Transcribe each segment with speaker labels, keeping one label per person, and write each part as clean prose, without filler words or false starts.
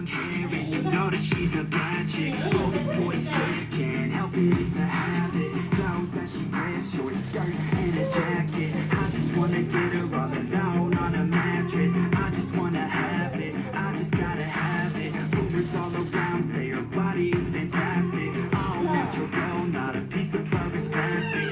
Speaker 1: long hair and you know that she's a bad chick. All the boys stare, can't help it, it's a habit. Clothes that she wears, short skirt and a jacket. I just wanna get her all alone on a mattress. I just wanna have it, I just gotta have it. Rumors all around say her body is fantastic. All natural, not a piece of rubber's plastic.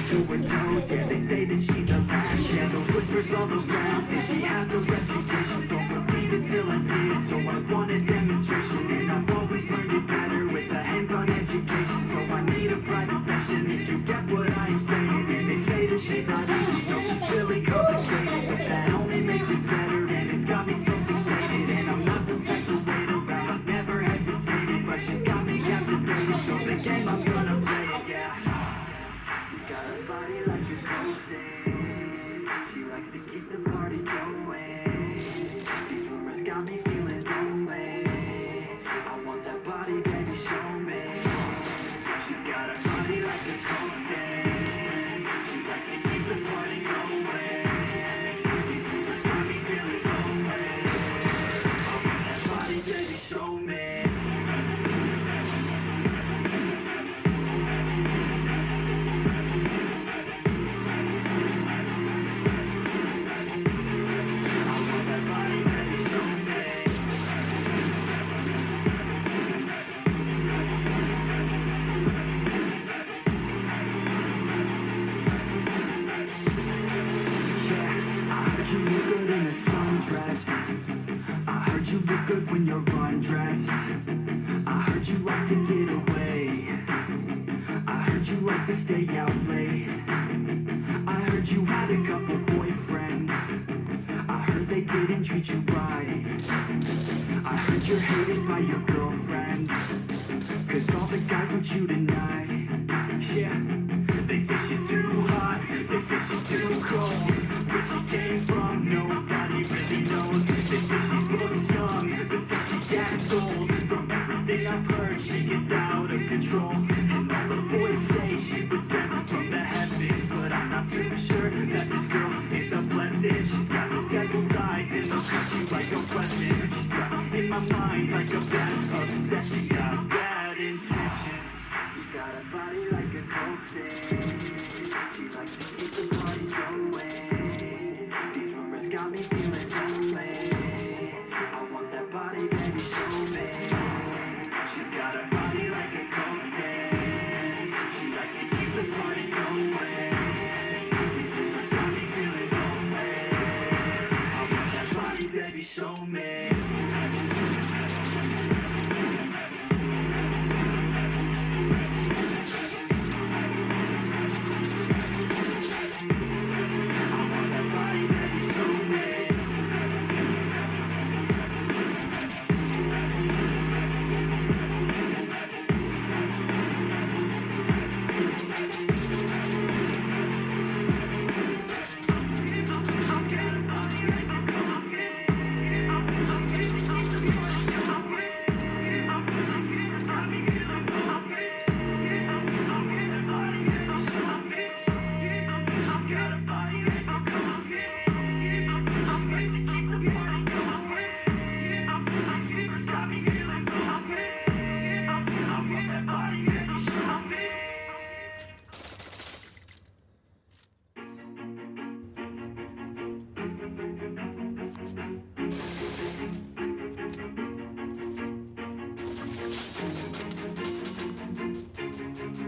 Speaker 1: To her toes, yeah, they say that she's a latch. Yeah, those whispers all around say she has a reputation. Don't believe it till I see it, so I want a demonstration. And I've always learned it better with a hands-on education. So I need a private session if you get what I am saying. And they say that she's not easy, no, she's really complicated. But that only makes it better, and it's got me so fixated. And I'm not the type to wait around, I've never hesitated. But she's got me captivated, so the game I'm gonna play it, yeah. You got a body like you're coasting. She likes to keep the party going. These rumors got me feeling lonely. I want that body, baby, show me. She's got a body like a coasting. She likes to keep the party going. These rumors got me feeling lonely. I want that body, baby, show me. I heard you look good when you're undressed. I heard you like to get away. I heard you like to stay out late. I heard you had a couple boyfriends. I heard they didn't treat you right. I heard you're hated by your girlfriends, 'cause all the guys want you tonight. Yeah, they say she's too hot, they say she's too cold. Where she came from, nobody really knows. They say she looks young, but say she acts old. From everything I've heard, she gets out of control. And all the boys say she was sent from the heavens, but I'm not too sure that this girl is a blessing. She's got those devil's eyes and they'll cut you like a weapon. She's got in my mind like a bad obsession. Got bad intentions. She got a body like a coating. She likes to keep the party going. These rumors got me feeling lonely. I want that body, baby, show me. She's got a body like a coating. She likes to keep the party going. These rumors got me feeling lonely. I want that body, baby, show me.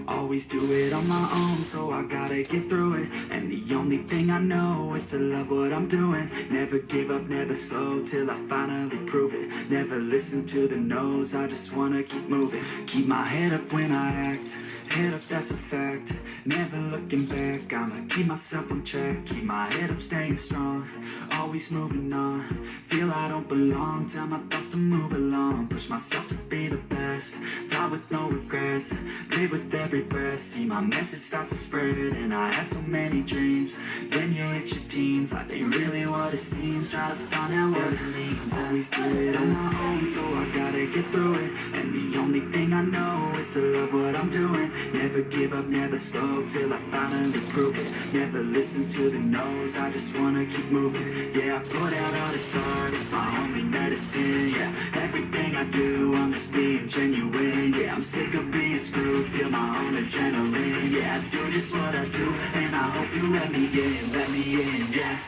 Speaker 1: Always do it on my own, so I gotta get through it. And the only thing I know is to love what I'm doing. Never give up, never slow, till I finally prove it. Never listen to the no's, I just wanna keep moving. Keep my head up when I act, head up, that's a fact. Never looking back, I'ma keep myself on track. Keep my head up, staying strong, always moving on. Feel I don't belong, tell my thoughts to move along. Push myself to be the best, die with no regrets. Live with every breath, see my message start to spread. And I had so many dreams, then you hit your teens. Life ain't really what it seems, try to find out what it means. Always do it on my own, so I gotta get through it. And the only thing I know is to love what I'm doing. Never give up, never slow, till I finally prove it. Never listen to the no's, I just wanna keep moving. Yeah, I put out all this art, it's my only medicine. Yeah, everything I do, I'm just being genuine. Yeah, I'm sick of being screwed, feel my own adrenaline. Yeah, I do just what I do, and I hope you let me in, yeah.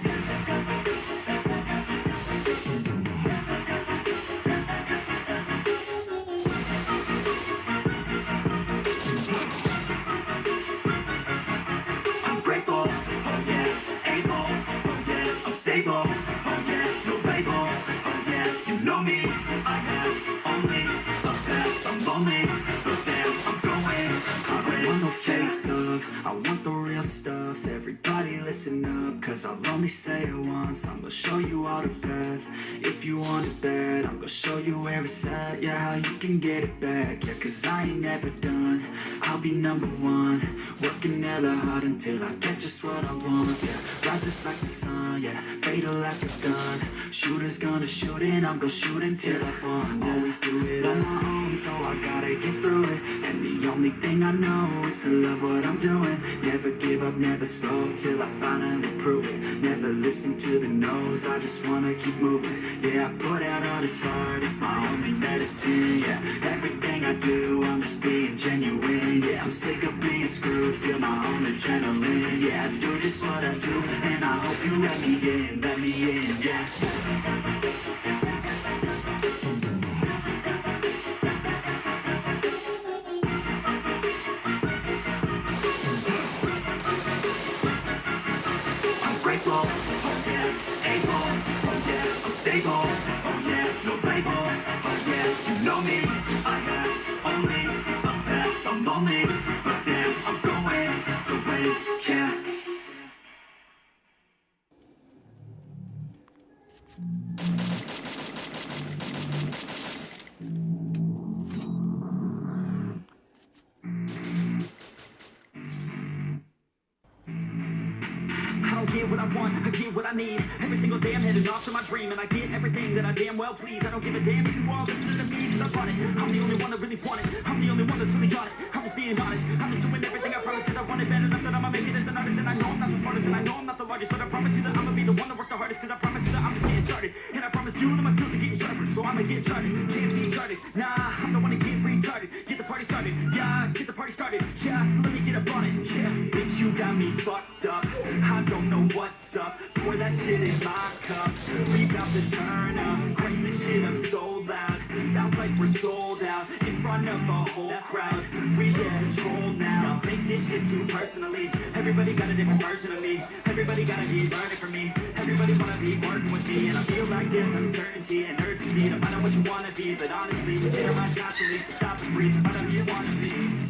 Speaker 1: I'm grateful, oh yeah, able, oh yeah, I'm stable, oh yeah, no label, oh yeah, you know me, I have only a path, I'm lonely, but damn, I'm going, I want no fake love, I want the real stuff, everybody listen up, cause I'll only say it once, I'm gonna show you all the path, if you want it bad, I'm gonna show you where it's at, yeah, how you can get it back, yeah, cause I ain't never done, I'll be number one, working hella hard until I get just what I want, yeah, rises like the sun, yeah, fatal like a gun, shooters gonna shoot and I'm gonna shoot until I fall, yeah. Always do it on my own, so I gotta get through it, and the only thing I know is to love what I'm doing, never give up, never slow, till I finally prove it, never listen to the no's, I just wanna keep moving, yeah, I put out all this art, it's my only medicine, yeah, everything I do, I'm just being genuine, yeah, I'm sick of being screwed, feel my own adrenaline, yeah, I do just what I do, and I hope you let me in, yeah. I'm grateful, oh yeah, able, oh yeah, I'm stable, oh yeah, no label, oh yeah, you know me, I have only a path, I'm lonely, but damn, I'm going to win, yeah.
Speaker 2: I don't get what I want, I get what I need. Every single day I'm headed off to my dream, and I get everything that I damn well please. I don't give a damn if you all listen to me, cause I bought it. I'm the only one that really want it, I'm the only one that's really got it. I'm just being honest, I'm just doing everything I promised, cause I want it bad enough that I'ma make it as an artist. And I know I'm not the smartest, and I know I'm not the largest, but I promise you that I'ma be the one that works the hardest, cause I promise you that I'm just getting started. And I promise you that my skills are getting sharper, so I'ma get charted. Can't be started, nah, I'm the one to get retarded. Get the party started, yeah, get the party started, yeah, so let me get up on it, yeah. Bitch, you got me fucked up, I don't know what's up. Pour that shit in my cup, we about to turn up. Crank this shit up so loud, sounds like we're sold out in front of a whole crowd. We get control now, don't take this shit too personally. Everybody got a different version of me, everybody gotta be learning from me, everybody wanna be working with me. And I feel like there's uncertainty and urgency to find out what you wanna be, but honestly, we get around constantly, so stop and breathe, find out who you wanna be.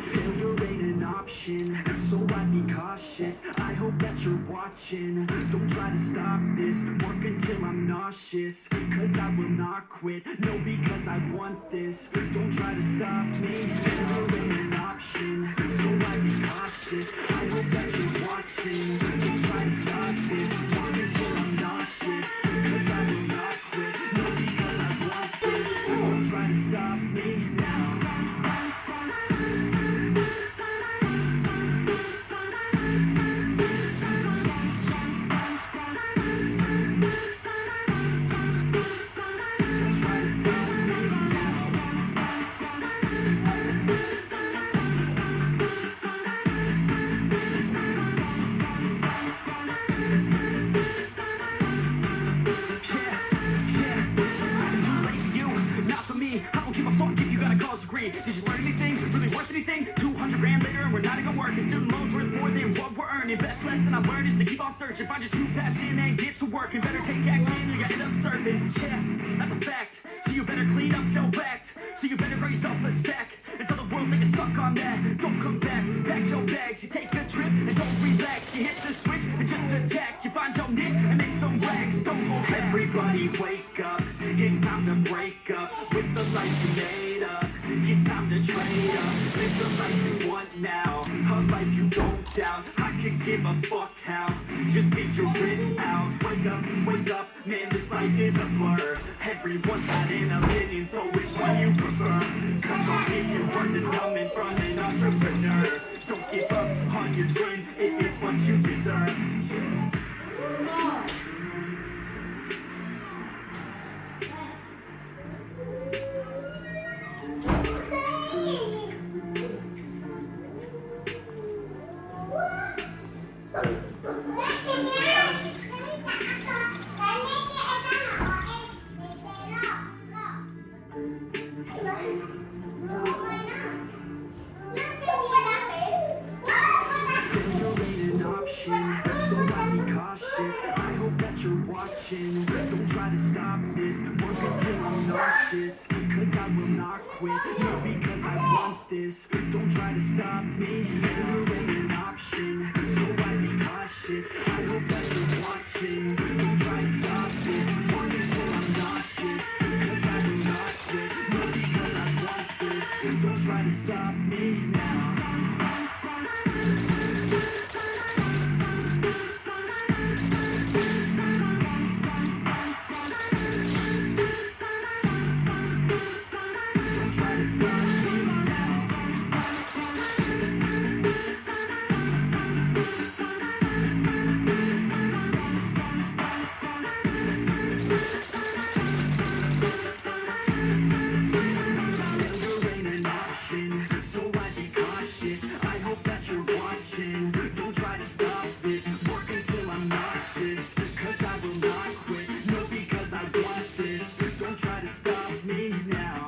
Speaker 1: Failure ain't an option, so I'd be cautious. I hope that you're watching. Don't try to stop this, work until I'm nauseous, cause I will not quit, no, because I want this. Don't try to stop me, failure ain't an option, so I'd be cautious. I hope that you're watching. Don't try to stop this, work until I'm nauseous, cause I will not quit, no, because I want this. Don't try to stop me now.
Speaker 2: Did you learn anything? Really worth anything? 200 grand later and we're not even working. Student loans worth more than what we're earning. Best lesson I've learned is to keep on searching. Find your true passion and get to work. And better take action or you end up surfing. Yeah, that's a fact. So you better clean up your act. So you better grow yourself a sack. And tell the world that you suck on that. Don't come back, pack your bags. You take a trip and don't relax. You hit the switch and just attack. You find your niche and make some rags. Don't hold back. Everybody wake up. It's time to break up with the life you made up. It's time to trade up. Live the life you want now, a life you don't doubt. I could give a fuck how. Just figure it out. Wake up, man, this life is a blur. Everyone's got an opinion, so which one you prefer? Come on, give your word that's coming from an entrepreneur. Don't give up on your dream if it's what you deserve.
Speaker 1: Failure ain't an option, so I be cautious. I hope that you're watching. Don't try to stop this. Work until I'm nauseous. Cause I will not quit. No, because I want this. Don't try to stop me. Failure ain't an option, so I be cautious. I hope that you're watching. Don't try to stop this. Work until I'm nauseous. Cause I will not quit. No, because I want this. Don't try to stop me now. Don't try to stop me now. Failure ain't an option, so I be cautious. I hope that you're watching. Don't try to stop this. Work until I'm nauseous. Cause I will not quit. No, because I want this. Don't try to stop me now.